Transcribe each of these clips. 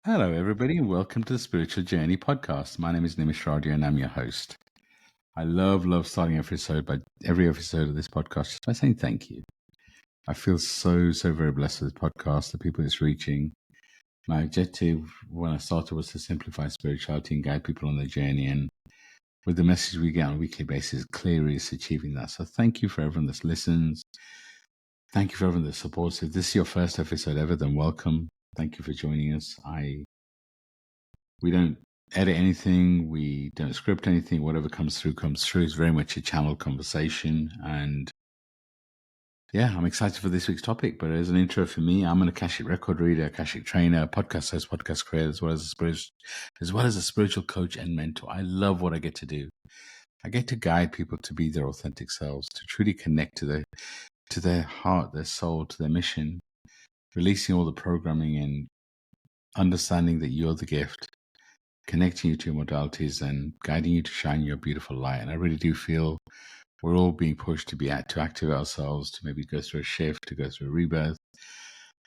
Hello, everybody, and welcome to the Spiritual Journey podcast. My name is Nimesh, Radia, and I'm your host. I love starting every episode of this podcast just by saying thank you. I feel so very blessed with this podcast, the people it's reaching. My objective when I started was to simplify spirituality and guide people on their journey. And with the message we get on a weekly basis, clearly it's achieving that. So thank you for everyone that listens. Thank you for everyone that supports. If this is your first episode ever, then welcome. Thank you for joining us. We don't edit anything. We don't script anything. Whatever comes through comes through. It's very much a channel conversation. And yeah, I'm excited for this week's topic. But as an intro for me, I'm an Akashic record reader, Akashic trainer, podcast host, podcast creator, as well as a spiritual coach and mentor. I love what I get to do. I get to guide people to be their authentic selves, to truly connect to their heart, their soul, to their mission, releasing all the programming and understanding that you're the gift, connecting you to your modalities and guiding you to shine your beautiful light. And I really do feel we're all being pushed to activate ourselves, to maybe go through a shift, to go through a rebirth.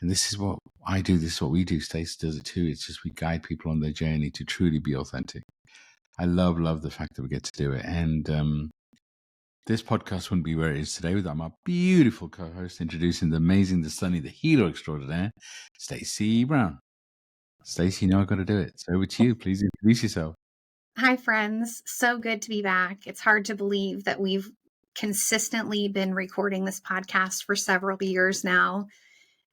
And this is what I do. This is what we do. Stacey does it too. It's just we guide people on their journey to truly be authentic. I love the fact that we get to do it. And this podcast wouldn't be where it is today without my beautiful co-host introducing the amazing, the sunny, the healer extraordinaire, Stacey Brown. Stacey, you know I've got to do it. So over to you. Please introduce yourself. Hi, friends. So good to be back. It's hard to believe that we've consistently been recording this podcast for several years now.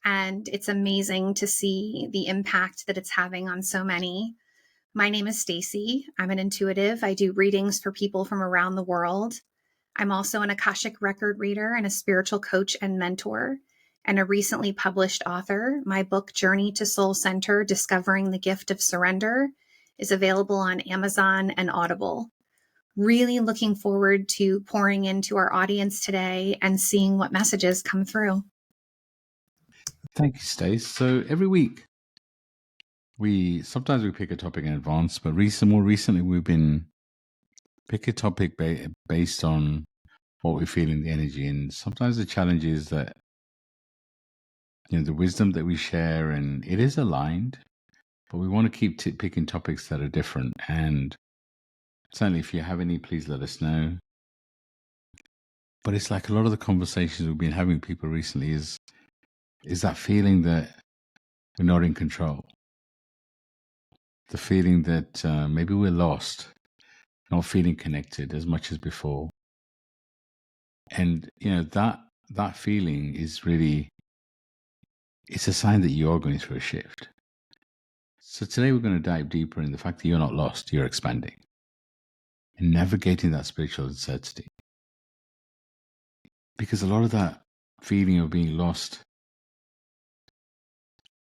And it's amazing to see the impact that it's having on so many. My name is Stacey. I'm an intuitive. I do readings for people from around the world. I'm also an Akashic record reader and a spiritual coach and mentor, and a recently published author. My book, Journey to Soul Center, Discovering the Gift of Surrender, is available on Amazon and Audible. Really looking forward to pouring into our audience today and seeing what messages come through. Thank you, Stace. So every week, sometimes we pick a topic in advance, but more recently we've been pick a topic based on what we feel in the energy. And sometimes the challenge is that the wisdom that we share, and it is aligned, but we want to keep picking topics that are different. And certainly, if you have any, please let us know. But it's like a lot of the conversations we've been having with people recently is that feeling that we're not in control. The feeling that maybe we're lost, not feeling connected as much as before. And, that feeling is really, it's a sign that you are going through a shift. So today we're going to dive deeper in the fact that you're not lost, you're expanding. And navigating that spiritual uncertainty. Because a lot of that feeling of being lost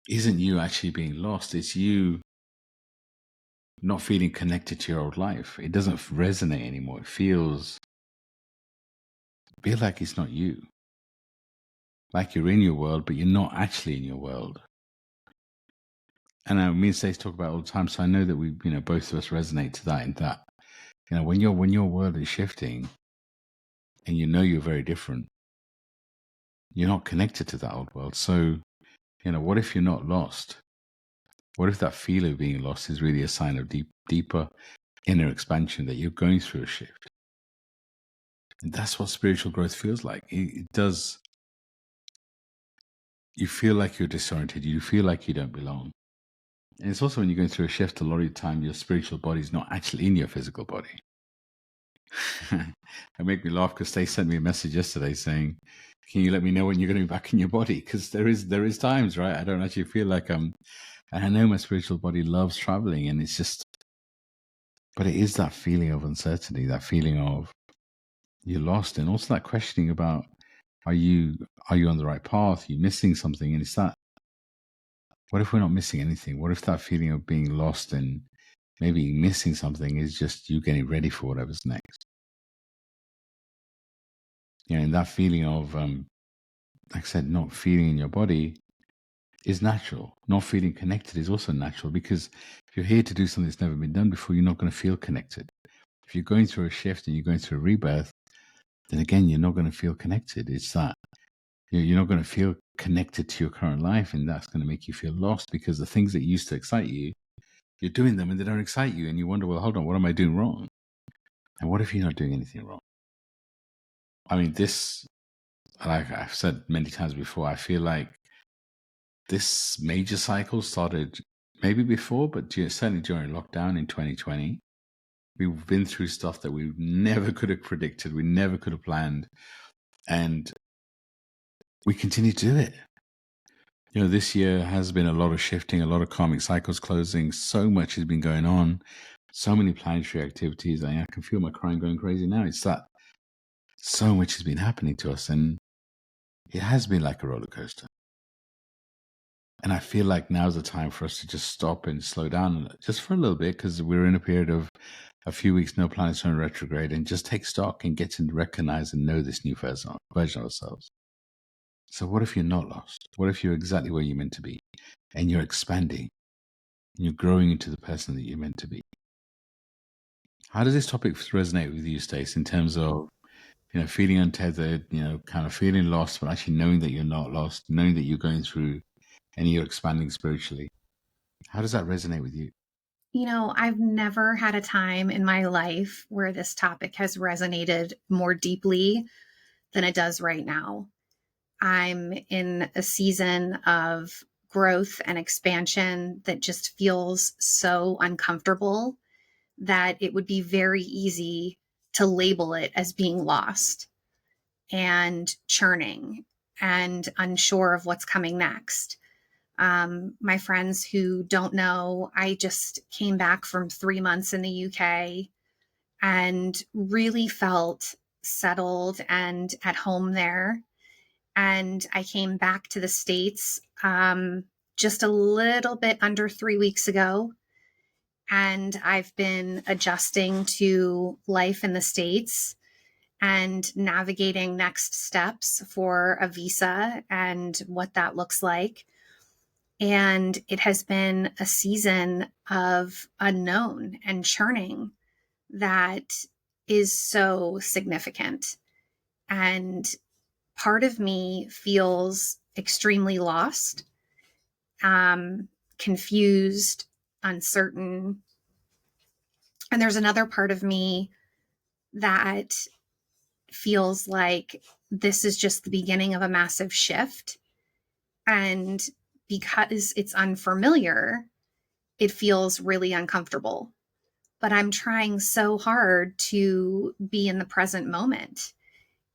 isn't you actually being lost, it's you not feeling connected to your old life. It doesn't resonate anymore. It feels like it's not you. Like you're in your world, but you're not actually in your world. And me and Stacey talk about it all the time, so I know that we, both of us resonate to that. In that, when your world is shifting, and you're very different, you're not connected to that old world. So, what if you're not lost? What if that feeling of being lost is really a sign of deeper inner expansion, that you're going through a shift? And that's what spiritual growth feels like. It does. You feel like you're disoriented. You feel like you don't belong. And it's also when you're going through a shift, a lot of the time, your spiritual body is not actually in your physical body. It made me laugh because they sent me a message yesterday saying, can you let me know when you're going to be back in your body? Because there is times, right? I don't actually feel like and I know my spiritual body loves traveling, and it's just, but it is that feeling of uncertainty, that feeling of you're lost, and also that questioning about, are you on the right path? Are you missing something? And it's that, what if we're not missing anything? What if that feeling of being lost and maybe missing something is just you getting ready for whatever's next? And that feeling of, like I said, not feeling in your body is natural. Not feeling connected is also natural, because if you're here to do something that's never been done before, you're not going to feel connected. If you're going through a shift and you're going through a rebirth, then again, you're not going to feel connected. It's that you're not going to feel connected to your current life, and that's going to make you feel lost because the things that used to excite you, you're doing them and they don't excite you, and you wonder, well, hold on, what am I doing wrong? And what if you're not doing anything wrong? I mean, this, like I've said many times before, I feel like this major cycle started maybe before, but certainly during lockdown in 2020. We've been through stuff that we never could have predicted, we never could have planned, and we continue to do it. This year has been a lot of shifting, a lot of karmic cycles closing. So much has been going on, so many planetary activities. I can feel my crying going crazy now. It's that so much has been happening to us, and it has been like a roller coaster. And I feel like now's the time for us to just stop and slow down just for a little bit, because we're in a period of a few weeks, no planets are in retrograde, and just take stock and get to recognize and know this new version of ourselves. So what if you're not lost? What if you're exactly where you're meant to be, and you're expanding, and you're growing into the person that you're meant to be? How does this topic resonate with you, Stacey, in terms of, feeling untethered, kind of feeling lost, but actually knowing that you're not lost, knowing that you're going through and you're expanding spiritually? How does that resonate with you? I've never had a time in my life where this topic has resonated more deeply than it does right now. I'm in a season of growth and expansion that just feels so uncomfortable that it would be very easy to label it as being lost and churning and unsure of what's coming next. My friends who don't know, I just came back from 3 months in the UK and really felt settled and at home there. And I came back to the States just a little bit under 3 weeks ago. And I've been adjusting to life in the States and navigating next steps for a visa and what that looks like. And it has been a season of unknown and churning that is so significant. And part of me feels extremely lost, confused, uncertain. And there's another part of me that feels like this is just the beginning of a massive shift. And because it's unfamiliar, it feels really uncomfortable. But I'm trying so hard to be in the present moment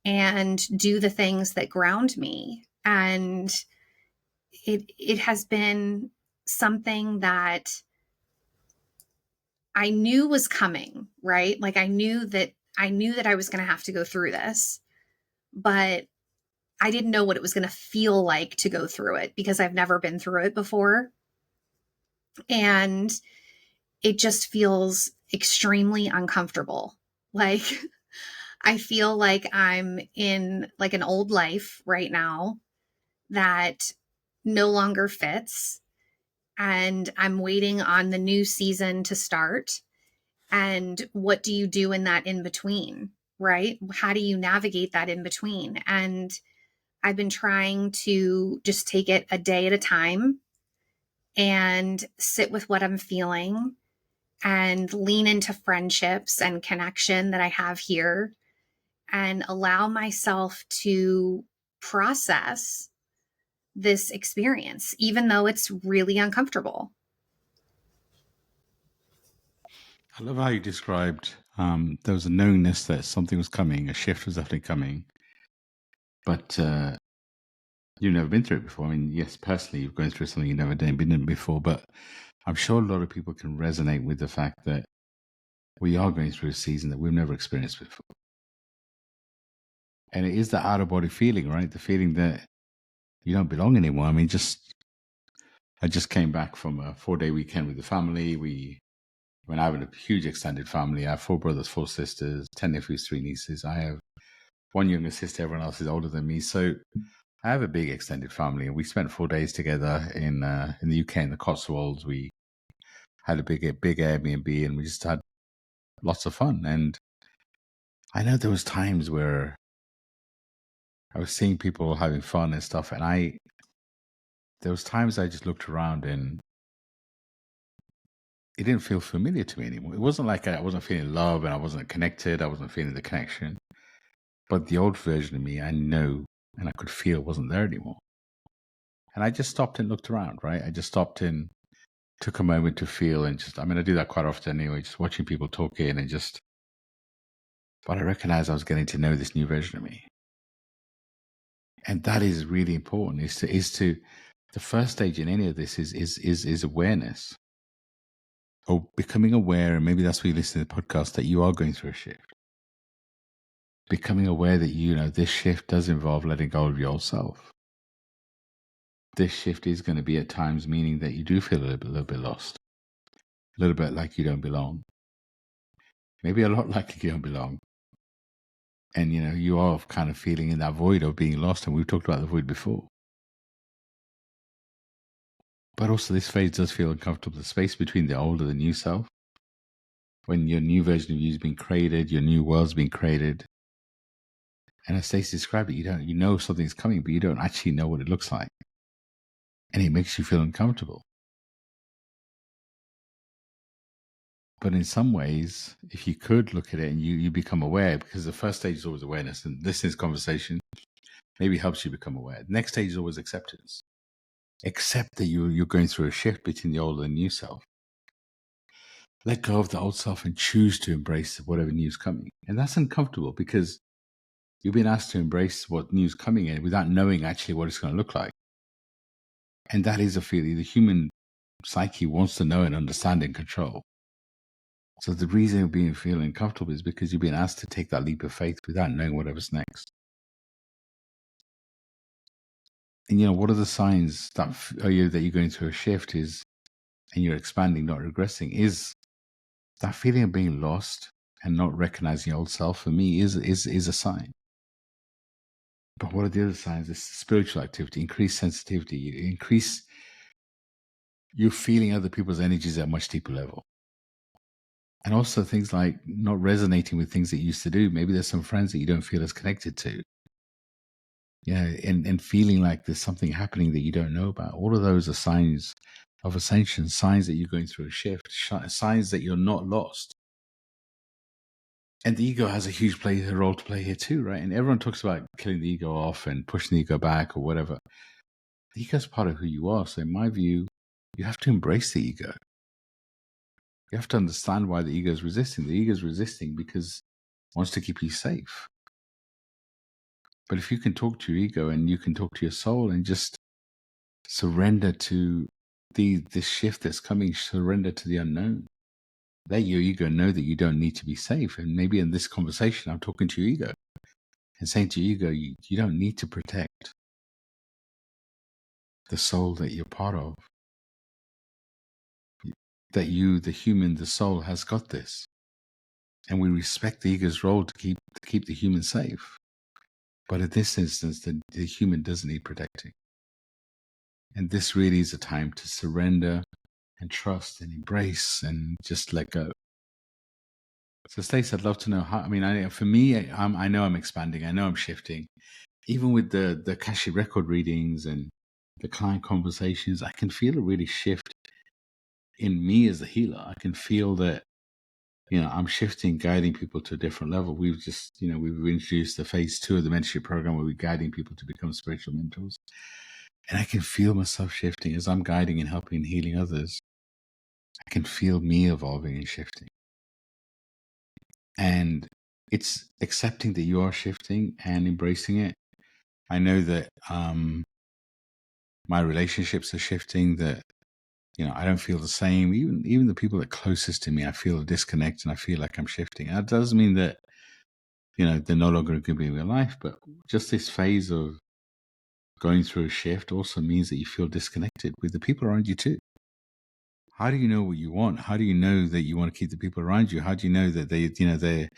and do the things that ground me. And it has been something that I knew was coming, right? Like I knew that I was going to have to go through this, but I didn't know what it was going to feel like to go through it because I've never been through it before. And it just feels extremely uncomfortable. Like I feel like I'm in like an old life right now that no longer fits. And I'm waiting on the new season to start. And what do you do in that in between, right? How do you navigate that in between? And I've been trying to just take it a day at a time and sit with what I'm feeling and lean into friendships and connection that I have here and allow myself to process this experience, even though it's really uncomfortable. I love how you described there was a knowingness that something was coming, a shift was definitely coming, but you've never been through it before. I mean, yes, personally, you've gone through something you've never been in before, but I'm sure a lot of people can resonate with the fact that we are going through a season that we've never experienced before. And it is the out of body feeling, right? The feeling that you don't belong anymore. I mean, I just came back from a 4-day weekend with the family. I have a huge extended family. I have 4 brothers, 4 sisters, 10 nephews, 3 nieces. I have 1 younger sister. Everyone else is older than me. So I have a big extended family, and we spent 4 days together in the UK in the Cotswolds. We had a big Airbnb, and we just had lots of fun. And I know there was times where I was seeing people having fun and stuff, and there was times I just looked around and it didn't feel familiar to me anymore. It wasn't like I wasn't feeling love and I wasn't connected. I wasn't feeling the connection. But the old version of me, I know and I could feel wasn't there anymore. And I just stopped and looked around, right? I just stopped and took a moment to feel and just, I mean, I do that quite often anyway, just watching people talking and just, but I recognized I was getting to know this new version of me. And that is really important, is to the first stage in any of this is awareness. Or becoming aware, and maybe that's why you listen to the podcast, that you are going through a shift. Becoming aware that, you know, this shift does involve letting go of your old self. This shift is going to be at times meaning that you do feel a little bit lost, a little bit like you don't belong, maybe a lot like you don't belong. And, you know, you are kind of feeling in that void of being lost. And we've talked about the void before. But also this phase does feel uncomfortable. The space between the old and the new self, when your new version of you has been created, your new world's been created. And as Stacey described it, you know something's coming, but you don't actually know what it looks like. And it makes you feel uncomfortable. But in some ways, if you could look at it and you become aware, because the first stage is always awareness, and listening to this conversation maybe helps you become aware. The next stage is always acceptance. Accept that you're going through a shift between the old and new self. Let go of the old self and choose to embrace whatever new is coming. And that's uncomfortable because you've been asked to embrace what new is coming in without knowing actually what it's going to look like. And that is a feeling. The human psyche wants to know and understand and control. So the reason you're being feeling uncomfortable is because you've been asked to take that leap of faith without knowing whatever's next. And, you know, what are the signs that you're going through a shift is, and you're expanding, not regressing, is that feeling of being lost and not recognizing your old self, for me, is a sign. But what are the other signs? It's spiritual activity, increased sensitivity, you're feeling other people's energies at a much deeper level. And also things like not resonating with things that you used to do. Maybe there's some friends that you don't feel as connected to. Yeah, and feeling like there's something happening that you don't know about. All of those are signs of ascension, signs that you're going through a shift, signs that you're not lost. And the ego has a huge role to play here too, right? And everyone talks about killing the ego off and pushing the ego back or whatever. The ego is part of who you are. So in my view, you have to embrace the ego. You have to understand why the ego is resisting. The ego is resisting because it wants to keep you safe. But if you can talk to your ego and you can talk to your soul and just surrender to this shift that's coming, surrender to the unknown, let your ego know that you don't need to be safe. And maybe in this conversation, I'm talking to your ego and saying to your ego, you don't need to protect the soul that you're part of. That you, the human, the soul, has got this. And we respect the ego's role to keep the human safe. But in this instance, the human doesn't need protecting. And this really is a time to surrender and trust and embrace and just let go. So Stacey, I'd love to know how, for me, I know I'm expanding. I know I'm shifting. Even with the Akashic record readings and the client conversations, I can feel a really shift in me as a healer. I can feel that, you know, I'm shifting, guiding people to a different level. We've just, you know, we've introduced the phase 2 of the mentorship program where we're guiding people to become spiritual mentors. And I can feel myself shifting as I'm guiding and helping and healing others. I can feel me evolving and shifting. And it's accepting that you are shifting and embracing it. I know that my relationships are shifting, that, you know, I don't feel the same. Even the people that are closest to me, I feel a disconnect and I feel like I'm shifting. And that doesn't mean that, you know, they're no longer going to be in your life, but just this phase of going through a shift also means that you feel disconnected with the people around you too. How do you know what you want? How do you know that you want to keep the people around you? How do you know that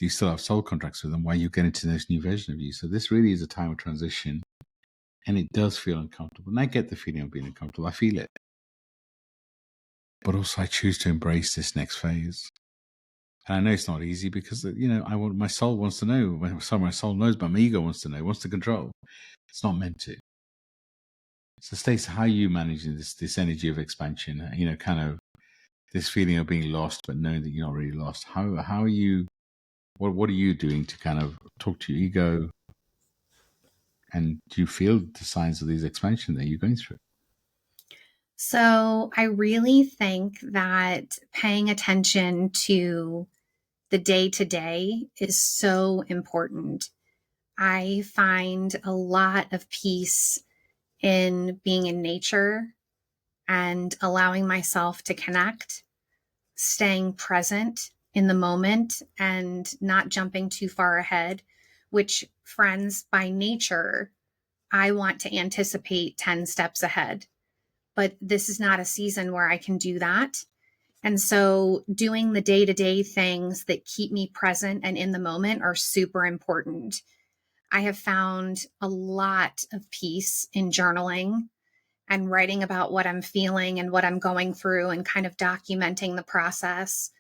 you still have soul contracts with them while you get into this new version of you? So this really is a time of transition, and it does feel uncomfortable. And I get the feeling of being uncomfortable. I feel it. But also I choose to embrace this next phase. And I know it's not easy because, my soul wants to know. My soul knows, but my ego wants to know, wants to control. It's not meant to. So, Stacey, how are you managing this energy of expansion? Kind of this feeling of being lost, but knowing that you're not really lost. How are you? What are you doing to kind of talk to your ego? And do you feel the signs of these expansion that you're going through? So I really think that paying attention to the day to day is so important. I find a lot of peace in being in nature and allowing myself to connect, staying present in the moment and not jumping too far ahead, which, friends, by nature, I want to anticipate 10 steps ahead. But this is not a season where I can do that. And so doing the day to day things that keep me present and in the moment are super important. I have found a lot of peace in journaling and writing about what I'm feeling and what I'm going through and kind of documenting the process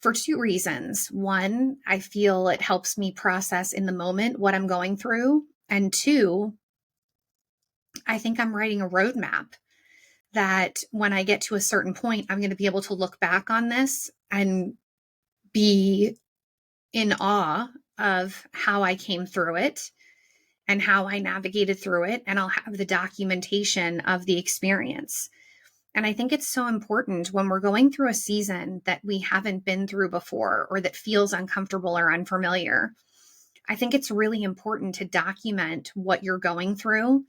for two reasons. One, I feel it helps me process in the moment what I'm going through. And two, I think I'm writing a roadmap that when I get to a certain point, I'm going to be able to look back on this and be in awe of how I came through it and how I navigated through it. And I'll have the documentation of the experience. And I think it's so important when we're going through a season that we haven't been through before or that feels uncomfortable or unfamiliar. I think it's really important to document what you're going through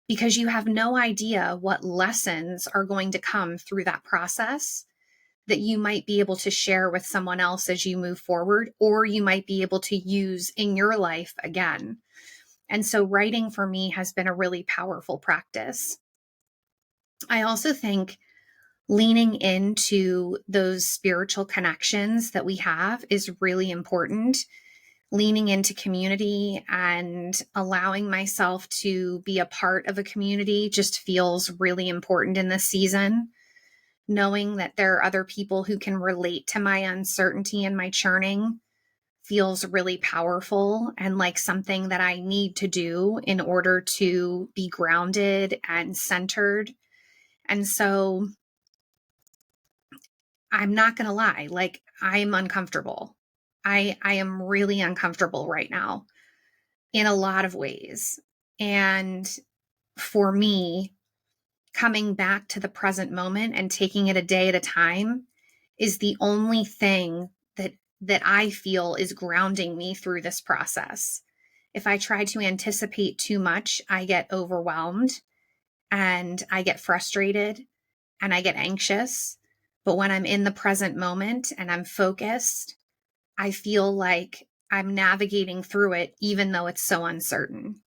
because you have no idea what lessons are going to come through that process that you might be able to share with someone else as you move forward, or you might be able to use in your life again. And so writing for me has been a really powerful practice. I also think leaning into those spiritual connections that we have is really important. Leaning into community and allowing myself to be a part of a community just feels really important in this season. Knowing that there are other people who can relate to my uncertainty and my churning feels really powerful and like something that I need to do in order to be grounded and centered. And so I'm not going to lie, like I'm uncomfortable. I am really uncomfortable right now in a lot of ways. And for me, coming back to the present moment and taking it a day at a time is the only thing that I feel is grounding me through this process. If I try to anticipate too much, I get overwhelmed and I get frustrated and I get anxious. But when I'm in the present moment and I'm focused, I feel like I'm navigating through it, even though it's so uncertain.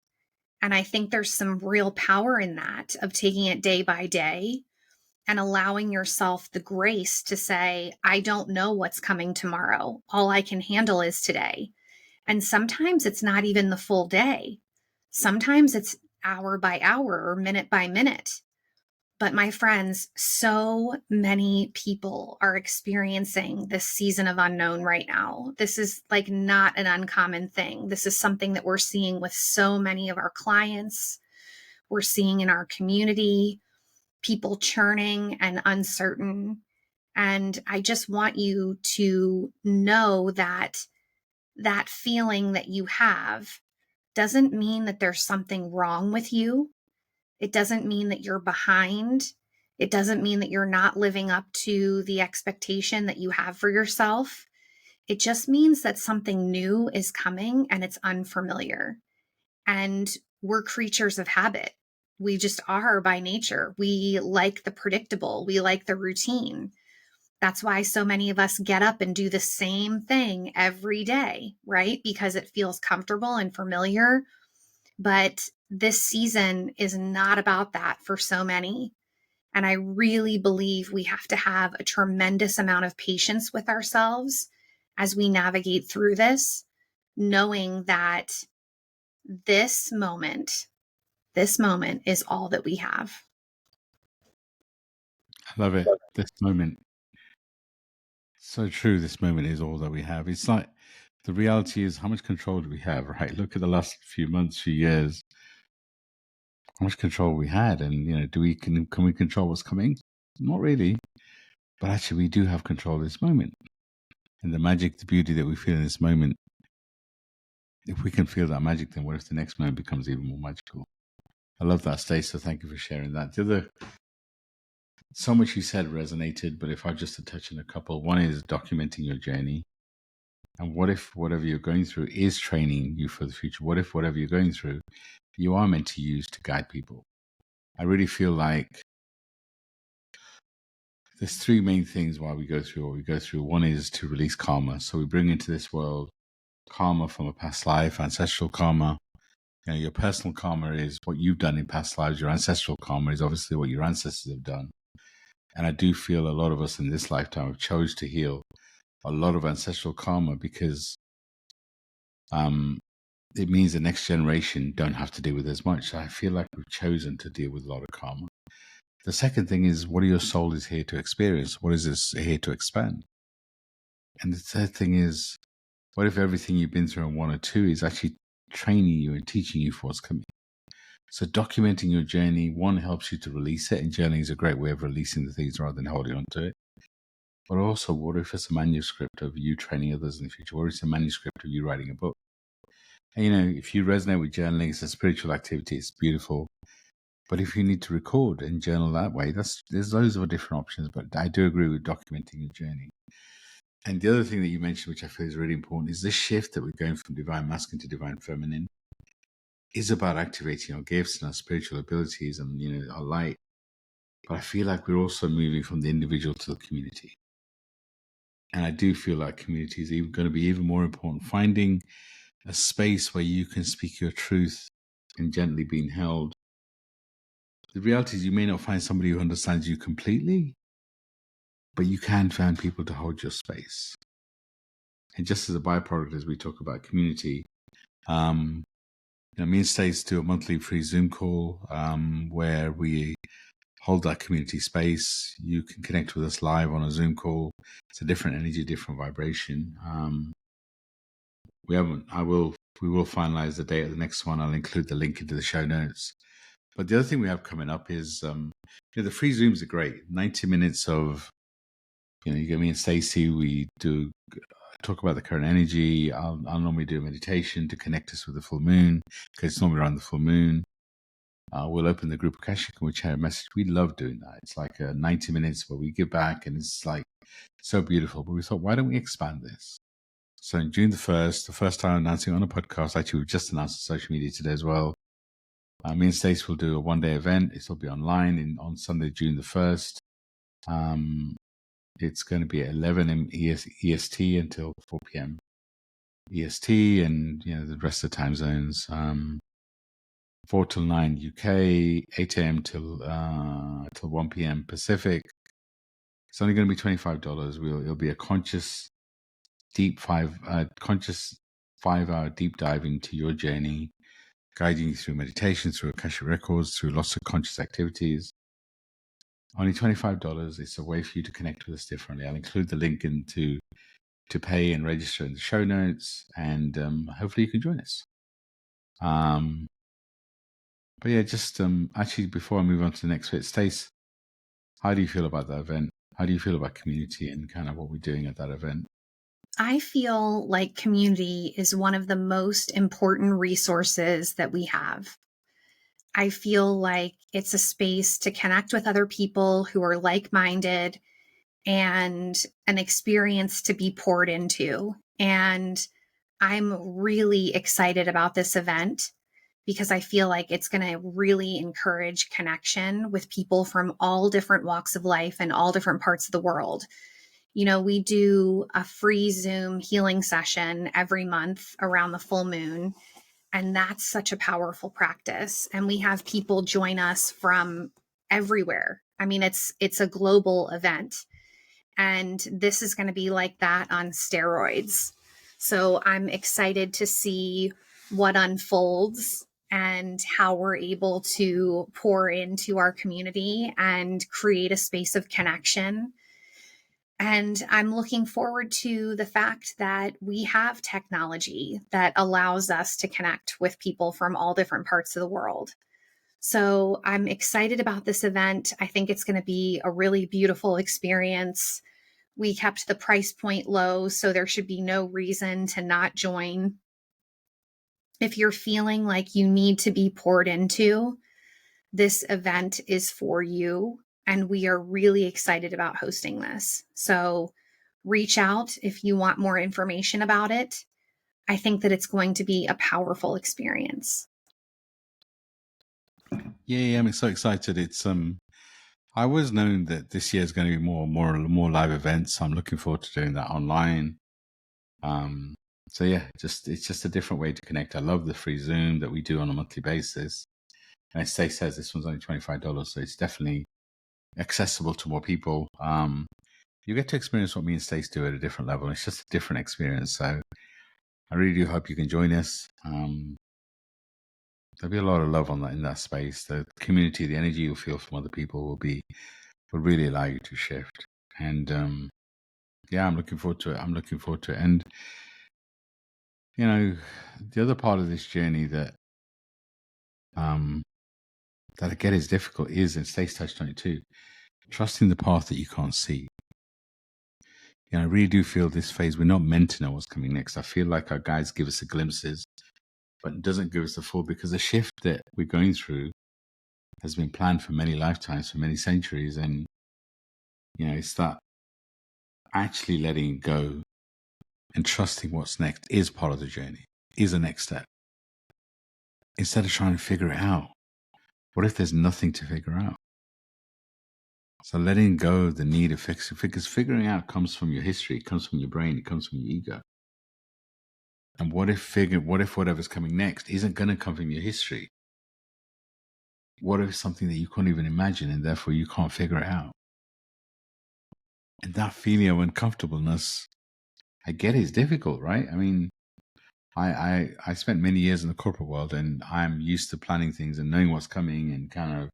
And I think there's some real power in that of taking it day by day and allowing yourself the grace to say, I don't know what's coming tomorrow. All I can handle is today. And sometimes it's not even the full day. Sometimes it's hour by hour or minute by minute. But my friends, so many people are experiencing this season of unknown right now. This is like not an uncommon thing. This is something that we're seeing with so many of our clients. We're seeing in our community, people churning and uncertain. And I just want you to know that that feeling that you have doesn't mean that there's something wrong with you. It doesn't mean that you're behind. It doesn't mean that you're not living up to the expectation that you have for yourself. It just means that something new is coming and it's unfamiliar. And we're creatures of habit. We just are by nature. We like the predictable. We like the routine. That's why so many of us get up and do the same thing every day, right? Because it feels comfortable and familiar. But this season is not about that for so many. And I really believe we have to have a tremendous amount of patience with ourselves as we navigate through this, knowing that this moment, this moment is all that we have. I love it. This moment. So true. This moment is all that we have. It's like the reality is how much control do we have, right? Look at the last few months, few years, how much control we had. And, can we control what's coming? Not really. But actually, we do have control of this moment. And the magic, the beauty that we feel in this moment, if we can feel that magic, then what if the next moment becomes even more magical? I love that, Stacey. So thank you for sharing that. So much you said resonated, but if I just to touch on a couple, one is documenting your journey. And what if whatever you're going through is training you for the future? What if whatever you're going through, you are meant to use to guide people? I really feel like there's three main things why we go through what we go through. One is to release karma. So we bring into this world karma from a past life, ancestral karma. Your personal karma is what you've done in past lives. Your ancestral karma is obviously what your ancestors have done. And I do feel a lot of us in this lifetime have chose to heal a lot of ancestral karma because it means the next generation don't have to deal with as much. So I feel like we've chosen to deal with a lot of karma. The second thing is what your soul is here to experience. What is this here to expand? And the third thing is, what if everything you've been through in 1 or 2 is actually training you and teaching you for what's coming? So documenting your journey, one, helps you to release it. And journaling is a great way of releasing the things rather than holding on to it. But also, what if it's a manuscript of you training others in the future? What if it's a manuscript of you writing a book? And, if you resonate with journaling, it's a spiritual activity. It's beautiful. But if you need to record and journal that way, there's loads of different options. But I do agree with documenting your journey. And the other thing that you mentioned, which I feel is really important, is this shift that we're going from divine masculine to divine feminine is about activating our gifts and our spiritual abilities and, our light. But I feel like we're also moving from the individual to the community. And I do feel like community is even going to be even more important. Finding a space where you can speak your truth and gently being held. The reality is you may not find somebody who understands you completely, but you can find people to hold your space. And just as a byproduct, as we talk about community, me and Stacey do a monthly free Zoom call where we hold that community space. You can connect with us live on a Zoom call. It's a different energy, different vibration. We will finalize the date of the next one. I'll include the link into the show notes. But the other thing we have coming up is, the free Zooms are great. 90 minutes of, you get me and Stacey. We do talk about the current energy. I'll normally do a meditation to connect us with the full moon because it's normally around the full moon. We'll open the group of Akashic and we'll share a message. We love doing that. It's like 90 minutes where we give back and it's like so beautiful. But we thought, why don't we expand this? So on June the 1st, the first time announcing on a podcast, actually we've just announced on social media today as well. Me and Stacey will do a one-day event. It'll be online on Sunday, June the 1st. It's going to be at 11 a.m. EST until 4 p.m. EST and, the rest of the time zones. 4 till 9 UK, 8 a.m. till 1 p.m. Pacific. It's only going to be $25. It'll be a conscious 5-hour deep dive into your journey, guiding you through meditation, through Akashic records, through lots of conscious activities. Only $25. It's a way for you to connect with us differently. I'll include the link to pay and register in the show notes, and hopefully you can join us. But yeah, just actually before I move on to the next bit, Stacey, how do you feel about that event? How do you feel about community and kind of what we're doing at that event? I feel like community is one of the most important resources that we have. I feel like it's a space to connect with other people who are like-minded and an experience to be poured into. And I'm really excited about this event because I feel like it's going to really encourage connection with people from all different walks of life and all different parts of the world. We do a free Zoom healing session every month around the full moon. And that's such a powerful practice. And we have people join us from everywhere. I mean, it's a global event. And this is going to be like that on steroids. So I'm excited to see what unfolds and how we're able to pour into our community and create a space of connection. And I'm looking forward to the fact that we have technology that allows us to connect with people from all different parts of the world. So I'm excited about this event. I think it's going to be a really beautiful experience. We kept the price point low, so there should be no reason to not join. If you're feeling like you need to be poured into, this event is for you. And we are really excited about hosting this. So reach out if you want more information about it. I think that it's going to be a powerful experience. Yeah, I'm so excited. It's I always known that this year is going to be more live events. I'm looking forward to doing that online. So yeah, it's just a different way to connect. I love the free Zoom that we do on a monthly basis. And as Stacey says, this one's only $25, so it's definitely accessible to more people. You get to experience what me and Stacey do at a different level. It's just a different experience. So I really do hope you can join us. There'll be a lot of love on that in that space. The community, the energy you'll feel from other people will really allow you to shift. And yeah, I'm looking forward to it. And you know, the other part of this journey that again is difficult is, and Stacey touched on it too, trusting the path that you can't see. I really do feel this phase, we're not meant to know what's coming next. I feel like our guides give us the glimpses, but it doesn't give us the full, because the shift that we're going through has been planned for many lifetimes, for many centuries. And, it's that actually letting go and trusting what's next is part of the journey, is the next step. Instead of trying to figure it out, what if there's nothing to figure out? So letting go of the need of fixing, because figuring out comes from your history, it comes from your brain, it comes from your ego. And what if whatever's coming next isn't going to come from your history? What if something that you can't even imagine, and therefore you can't figure it out? And that feeling of uncomfortableness, I get it, is difficult, right? I mean, I spent many years in the corporate world, and I'm used to planning things and knowing what's coming and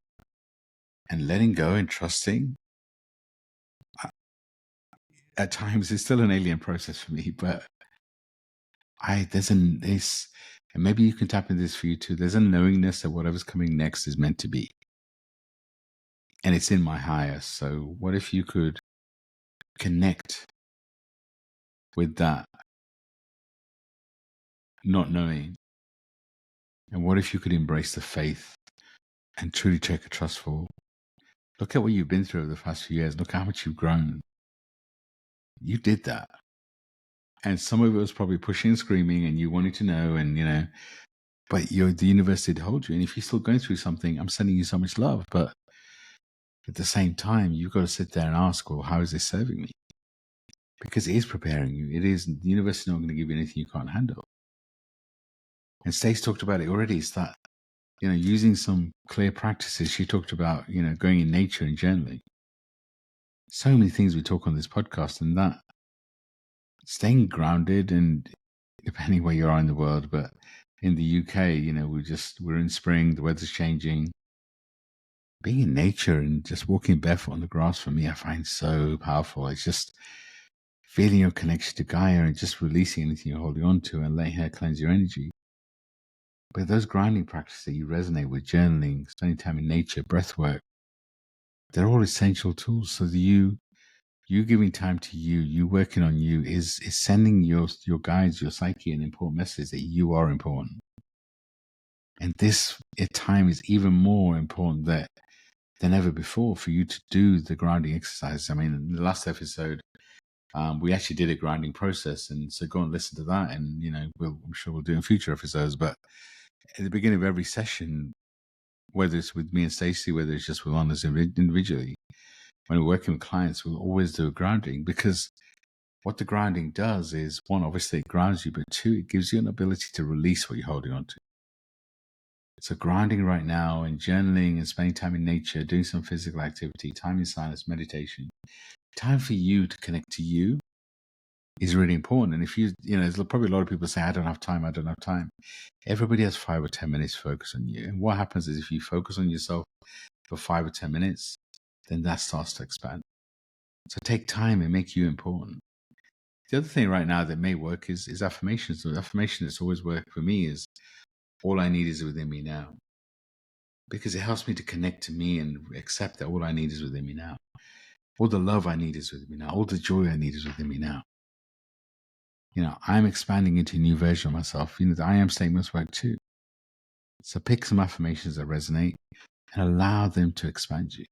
and letting go and trusting. At times, it's still an alien process for me, but and maybe you can tap into this for you too. There's a knowingness that whatever's coming next is meant to be, and it's in my highest. So what if you could connect with that not knowing, and what if you could embrace the faith and truly take a trustful look at what you've been through over the past few years? Look how much you've grown. You did that, and some of it was probably pushing and screaming, and you wanted to know, and but the universe did hold you. And if you're still going through something, I'm sending you so much love, but at the same time, you've got to sit there and ask, well, how is this serving me? Because it is preparing you. The universe is not going to give you anything you can't handle. And Stacey talked about it already. It's that, using some clear practices. She talked about, going in nature and journaling. So many things we talk on this podcast, and that staying grounded, and depending where you are in the world, but in the UK, we're in spring, the weather's changing. Being in nature and just walking barefoot on the grass, for me, I find so powerful. It's just feeling your connection to Gaia and just releasing anything you're holding on to and letting her cleanse your energy. But those grounding practices that you resonate with, journaling, spending time in nature, breathwork, they're all essential tools. So you giving time to you working on you is sending your guides, your psyche, an important message that you are important. And this at time is even more important than ever before for you to do the grounding exercise. I mean, in the last episode, we actually did a grounding process, and so go and listen to that. And I'm sure we'll do in future episodes. But at the beginning of every session, whether it's with me and Stacey, whether it's just with us individually, when we're working with clients, we'll always do a grounding, because what the grounding does is, one, obviously it grounds you, but two, it gives you an ability to release what you're holding on to. So grounding right now and journaling and spending time in nature, doing some physical activity, time in silence, meditation, time for you to connect to you is really important. And if there's probably a lot of people say, I don't have time. Everybody has 5 or 10 minutes to focus on you. And what happens is, if you focus on yourself for 5 or 10 minutes, then that starts to expand. So take time and make you important. The other thing right now that may work is affirmations. The affirmation that's always worked for me is all I need is within me now. Because it helps me to connect to me and accept that all I need is within me now. All the love I need is within me now. All the joy I need is within me now. I'm expanding into a new version of myself. The I am statements work too. So pick some affirmations that resonate and allow them to expand you.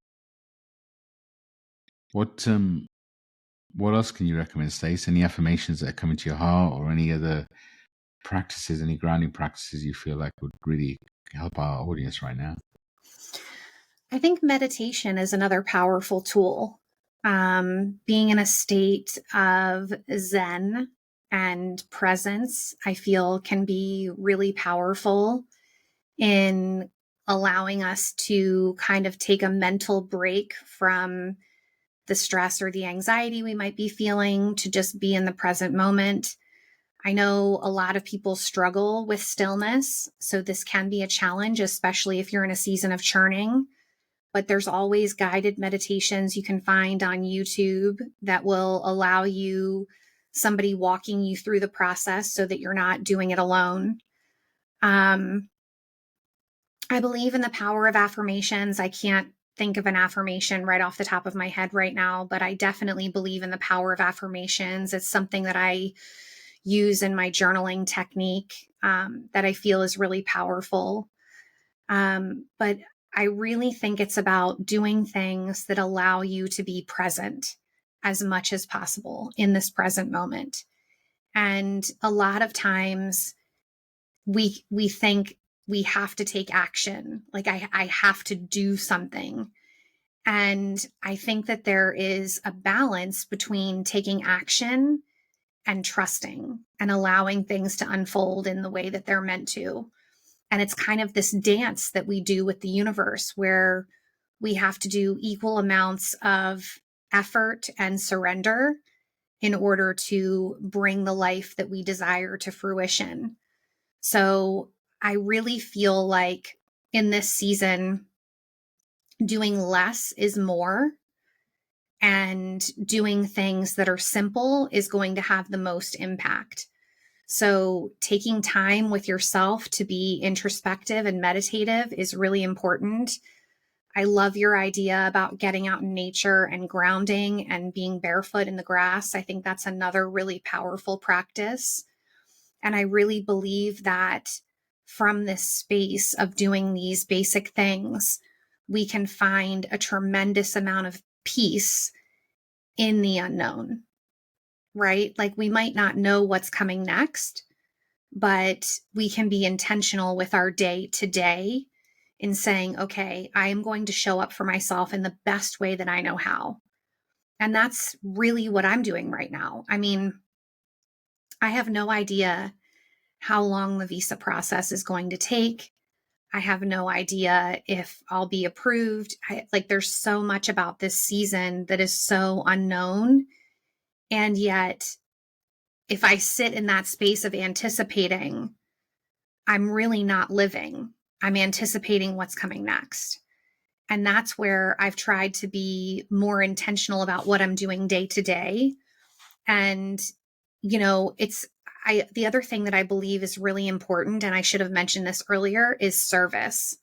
What else can you recommend, Stacey? Any affirmations that are coming to your heart, or any other practices, any grounding practices you feel like would really help our audience right now? I think meditation is another powerful tool. Being in a state of Zen and presence, I feel can be really powerful in allowing us to kind of take a mental break from the stress or the anxiety we might be feeling to just be in the present moment. I know a lot of people struggle with stillness, so this can be a challenge, especially if you're in a season of churning. But there's always guided meditations you can find on YouTube that will allow you somebody walking you through the process so that you're not doing it alone. I believe in the power of affirmations. I can't think of an affirmation right off the top of my head right now, but I definitely believe in the power of affirmations. It's something that I use in my journaling technique that I feel is really powerful. But I really think it's about doing things that allow you to be present as much as possible in this present moment. And a lot of times we think we have to take action. Like I have to do something. And I think that there is a balance between taking action and trusting and allowing things to unfold in the way that they're meant to. And it's kind of this dance that we do with the universe where we have to do equal amounts of effort and surrender in order to bring the life that we desire to fruition. So I really feel like in this season, doing less is more, and doing things that are simple is going to have the most impact. So taking time with yourself to be introspective and meditative is really important. I love your idea about getting out in nature and grounding and being barefoot in the grass. I think that's another really powerful practice. And I really believe that from this space of doing these basic things, we can find a tremendous amount of peace in the unknown, right? Like we might not know what's coming next, but we can be intentional with our day to day in saying, okay, I am going to show up for myself in the best way that I know how. And that's really what I'm doing right now. I mean, I have no idea how long the visa process is going to take. I have no idea if I'll be approved. There's so much about this season that is so unknown. And yet, if I sit in that space of anticipating, I'm really not living. I'm anticipating what's coming next. And that's where I've tried to be more intentional about what I'm doing day to day. And, the other thing that I believe is really important, and I should have mentioned this earlier, is service.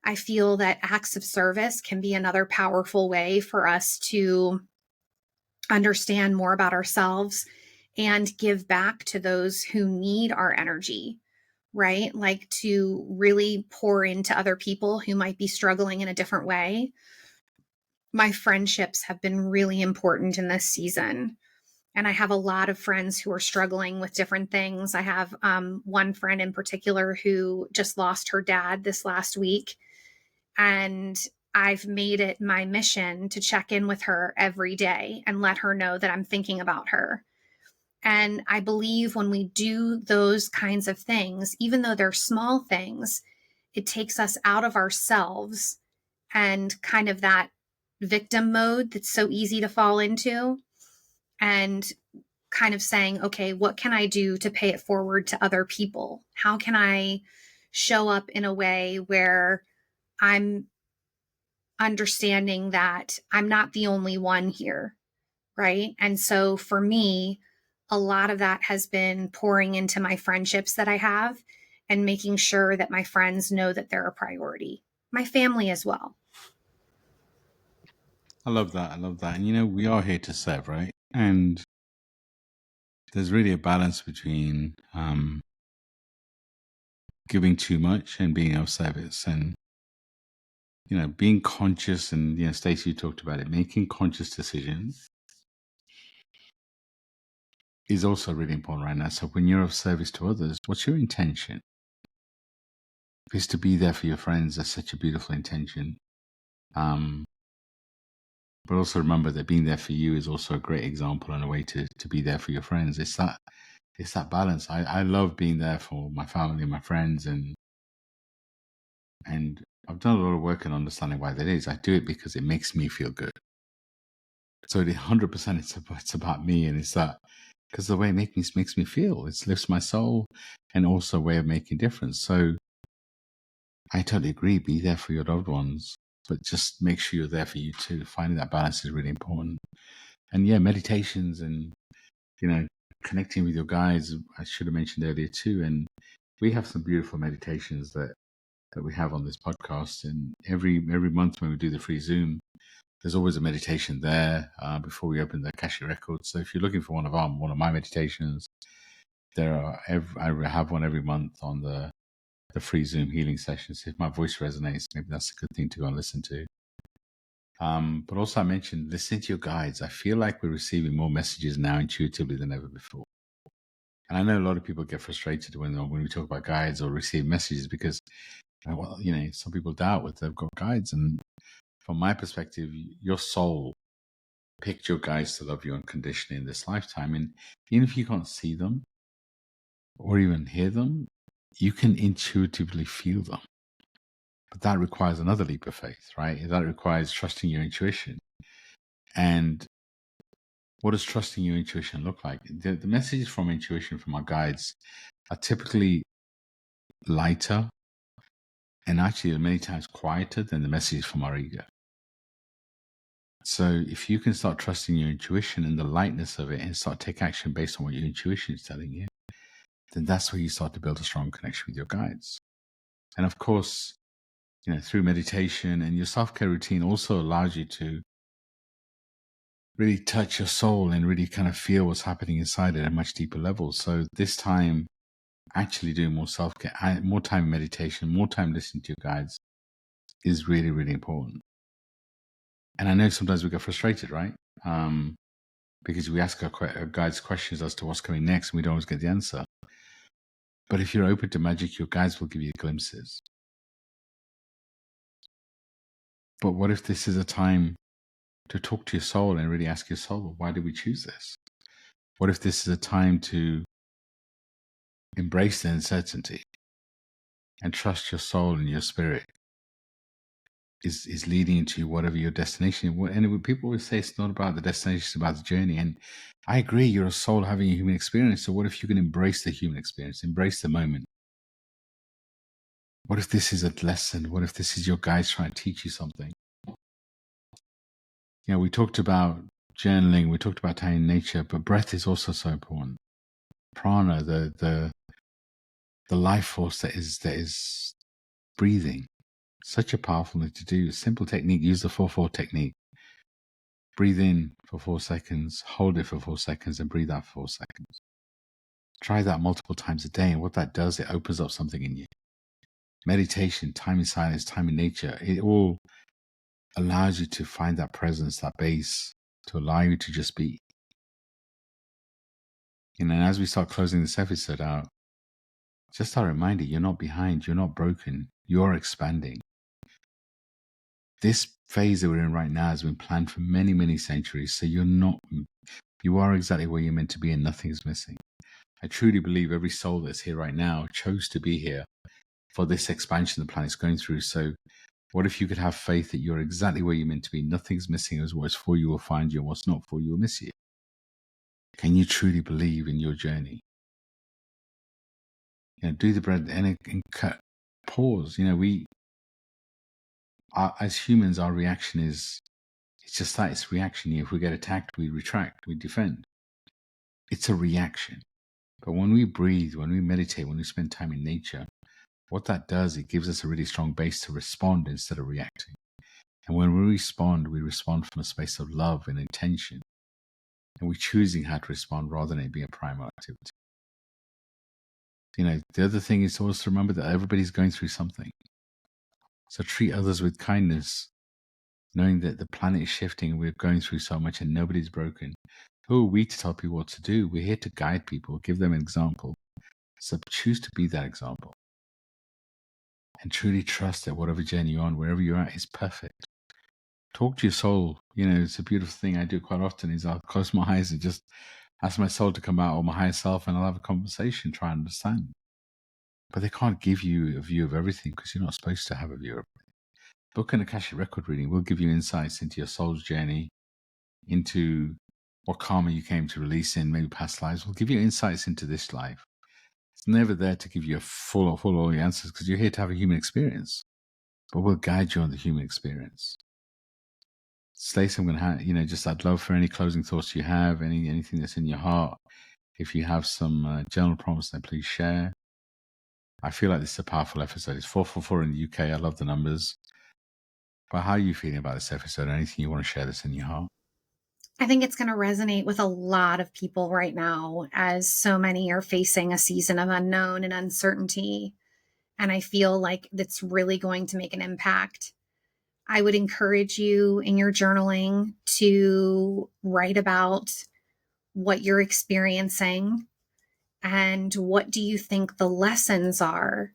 I feel that acts of service can be another powerful way for us to understand more about ourselves and give back to those who need our energy, right? Like to really pour into other people who might be struggling in a different way. My friendships have been really important in this season. And I have a lot of friends who are struggling with different things. I have one friend in particular who just lost her dad this last week. And I've made it my mission to check in with her every day and let her know that I'm thinking about her. And I believe when we do those kinds of things, even though they're small things, it takes us out of ourselves and kind of that victim mode that's so easy to fall into, and kind of saying, okay, what can I do to pay it forward to other people? How can I show up in a way where I'm understanding that I'm not the only one here, right? And so for me, a lot of that has been pouring into my friendships that I have and making sure that my friends know that they're a priority, my family as well. I love that. I love that. And we are here to serve, right? And there's really a balance between giving too much and being of service, and being conscious. And Stacey, you talked about it. Making conscious decisions is also really important right now. So when you're of service to others, what's your intention? If it's to be there for your friends, that's such a beautiful intention. But also remember that being there for you is also a great example and a way to be there for your friends. It's that balance. I love being there for my family and my friends, and I've done a lot of work in understanding why that is. I do it because it makes me feel good. So the 100% it's about me, and it's that because the way it makes me feel, it lifts my soul, and also a way of making difference. So I totally agree. Be there for your loved ones, but just make sure you're there for you too. Finding that balance is really important. And meditations and connecting with your guides, I should have mentioned earlier too. And we have some beautiful meditations that we have on this podcast. And every month when we do the free Zoom, there's always a meditation there before we open the Akashic Records. So if you're looking for one of my meditations, I have one every month on the free Zoom healing sessions. If my voice resonates, maybe that's a good thing to go and listen to. But also I mentioned listening to your guides. I feel like we're receiving more messages now intuitively than ever before. And I know a lot of people get frustrated when we talk about guides or receive messages because, some people doubt whether they've got guides. And from my perspective, your soul picked your guides to love you unconditionally in this lifetime. And even if you can't see them or even hear them, you can intuitively feel them. But that requires another leap of faith, right? That requires trusting your intuition. And what does trusting your intuition look like? The messages from intuition from our guides are typically lighter and actually many times quieter than the messages from our ego. So if you can start trusting your intuition and the lightness of it and start take action based on what your intuition is telling you, then that's where you start to build a strong connection with your guides. And of course, through meditation and your self-care routine also allows you to really touch your soul and really kind of feel what's happening inside at a much deeper level. So this time, actually doing more self-care, more time in meditation, more time listening to your guides is really, really important. And I know sometimes we get frustrated, right? Because we ask our guides questions as to what's coming next and we don't always get the answer. But if you're open to magic, your guides will give you glimpses. But what if this is a time to talk to your soul and really ask your soul, why did we choose this? What if this is a time to embrace the uncertainty and trust your soul and your spirit is leading you to whatever your destination? And people always say it's not about the destination, it's about the journey. And I agree, you're a soul having a human experience. So what if you can embrace the human experience, embrace the moment? What if this is a lesson? What if this is your guides trying to teach you something? We talked about journaling, we talked about time in nature, but breath is also so important. Prana, the life force that is breathing. Such a powerful thing to do. Simple technique, use the 4-4 technique. Breathe in for 4 seconds, hold it for 4 seconds, and breathe out for 4 seconds. Try that multiple times a day, and what that does, it opens up something in you. Meditation, time in silence, time in nature, it all allows you to find that presence, that base, to allow you to just be. And as we start closing this episode out, just a reminder, you're not behind, you're not broken, you're expanding. This phase that we're in right now has been planned for many, many centuries. So you are exactly where you're meant to be and nothing is missing. I truly believe every soul that's here right now chose to be here for this expansion the planet's going through. So what if you could have faith that you're exactly where you're meant to be? Nothing's missing, as what's for you will find you and what's not for you will miss you. Can you truly believe in your journey? Do the breath and pause. As humans, our reaction is It's just that it's reaction. If we get attacked, we retract, we defend. It's a reaction. But when we breathe, when we meditate, when we spend time in nature, what that does, it gives us a really strong base to respond instead of reacting. And when we respond from a space of love and intention. And we're choosing how to respond rather than it being a primal activity. The other thing is always to remember that everybody's going through something. So treat others with kindness, knowing that the planet is shifting, we're going through so much and nobody's broken. Who are we to tell people what to do? We're here to guide people, give them an example. So choose to be that example. And truly trust that whatever journey you're on, wherever you're at, is perfect. Talk to your soul. It's a beautiful thing I do quite often is I'll close my eyes and just ask my soul to come out, or my higher self, and I'll have a conversation, try and understand. But they can't give you a view of everything because you're not supposed to have a view of everything. Book an Akashic record reading will give you insights into your soul's journey, into what karma you came to release in, maybe past lives. Will give you insights into this life. It's never there to give you a full all your answers because you're here to have a human experience. But we'll guide you on the human experience. Stacey, I'm going to just I'd love for any closing thoughts you have, anything that's in your heart. If you have some journal prompts, then please share. I feel like this is a powerful episode. It's 444 in the UK. I love the numbers. But how are you feeling about this episode? Anything you want to share that's in your heart? I think it's going to resonate with a lot of people right now, as so many are facing a season of unknown and uncertainty. And I feel like that's really going to make an impact. I would encourage you in your journaling to write about what you're experiencing and what do you think the lessons are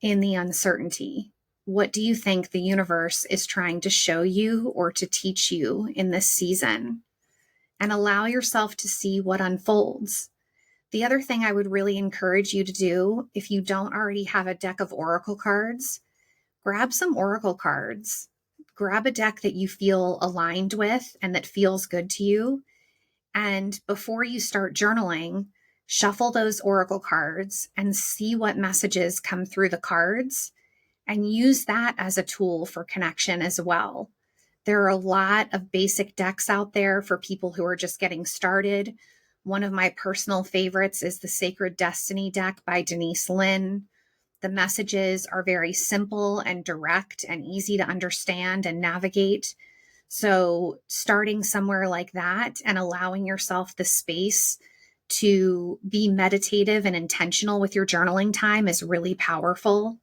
in the uncertainty. What do you think the universe is trying to show you or to teach you in this season? And allow yourself to see what unfolds. The other thing I would really encourage you to do, if you don't already have a deck of oracle cards, grab some oracle cards. Grab a deck that you feel aligned with and that feels good to you. And before you start journaling, shuffle those oracle cards and see what messages come through the cards, and use that as a tool for connection as well. There are a lot of basic decks out there for people who are just getting started. One of my personal favorites is the Sacred Destiny deck by Denise Linn. The messages are very simple and direct and easy to understand and navigate. So starting somewhere like that and allowing yourself the space to be meditative and intentional with your journaling time is really powerful.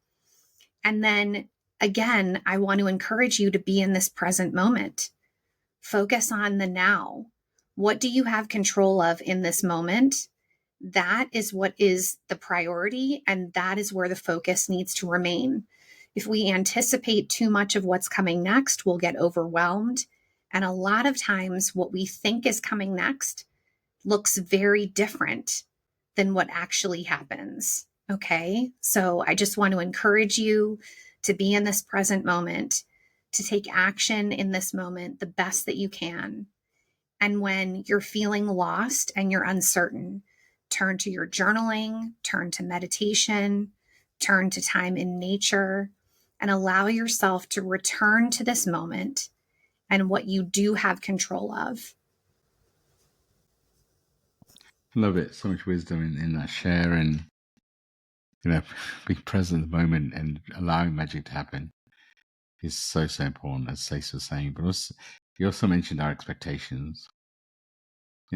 And then again, I want to encourage you to be in this present moment. Focus on the now. What do you have control of in this moment? That is what is the priority, and that is where the focus needs to remain. If we anticipate too much of what's coming next, we'll get overwhelmed. And a lot of times, what we think is coming next looks very different than what actually happens. Okay. So I just want to encourage you to be in this present moment, to take action in this moment the best that you can. And when you're feeling lost and you're uncertain, turn to your journaling, turn to meditation, turn to time in nature, and allow yourself to return to this moment and what you do have control of. Love it. So much wisdom in that share, and being present in the moment and allowing magic to happen is so important, as Stacey was saying. But also, you also mentioned our expectations.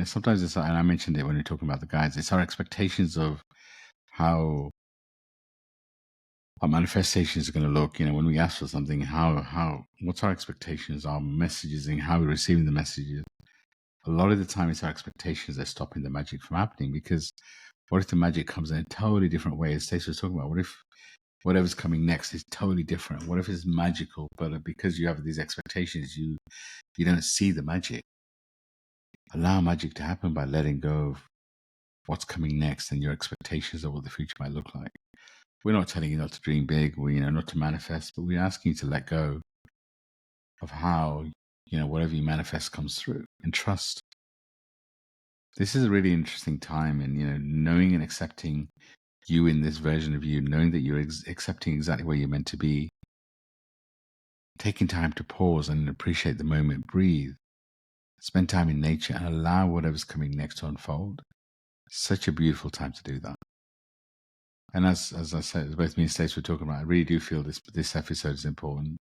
Sometimes it's, and I mentioned it when we were talking about the guides, it's our expectations of how our manifestations are going to look. When we ask for something, what's our expectations, our messages, and how we're receiving the messages. A lot of the time, it's our expectations that are stopping the magic from happening. Because what if the magic comes in a totally different way? As Stacey was talking about, what if whatever's coming next is totally different? What if it's magical, but because you have these expectations, you don't see the magic? Allow magic to happen by letting go of what's coming next and your expectations of what the future might look like. We're not telling you not to dream big, not to manifest, but we're asking you to let go of how, whatever you manifest comes through, and trust. This is a really interesting time, and, knowing and accepting you in this version of you, knowing that you're accepting exactly where you're meant to be, taking time to pause and appreciate the moment, breathe, spend time in nature, and allow whatever's coming next to unfold. Such a beautiful time to do that. And as I said, as both me and Stacey were talking about, I really do feel this episode is important.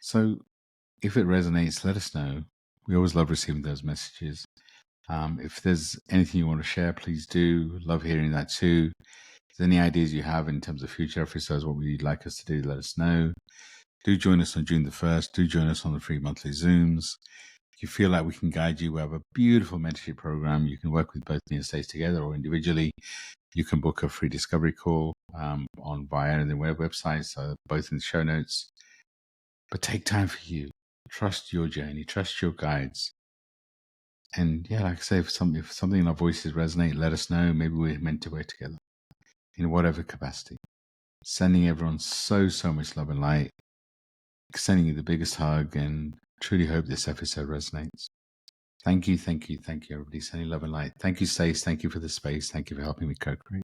So if it resonates, let us know. We always love receiving those messages. If there's anything you want to share, please do. Love hearing that too. If there's any ideas you have in terms of future episodes, what you'd like us to do, let us know. Do join us on June the 1st. Do join us on the free monthly Zooms. If you feel like we can guide you, we have a beautiful mentorship program. You can work with both me and Stacey together or individually. You can book a free discovery call on via the website, so both in the show notes. But take time for you. Trust your journey. Trust your guides. And yeah, like I say, if something in our voices resonate, let us know. Maybe we're meant to work together in whatever capacity. Sending everyone so much love and light. Sending you the biggest hug, and truly hope this episode resonates. Thank you, everybody. Sending love and light. Thank you, Stacey. Thank you for the space. Thank you for helping me co-create.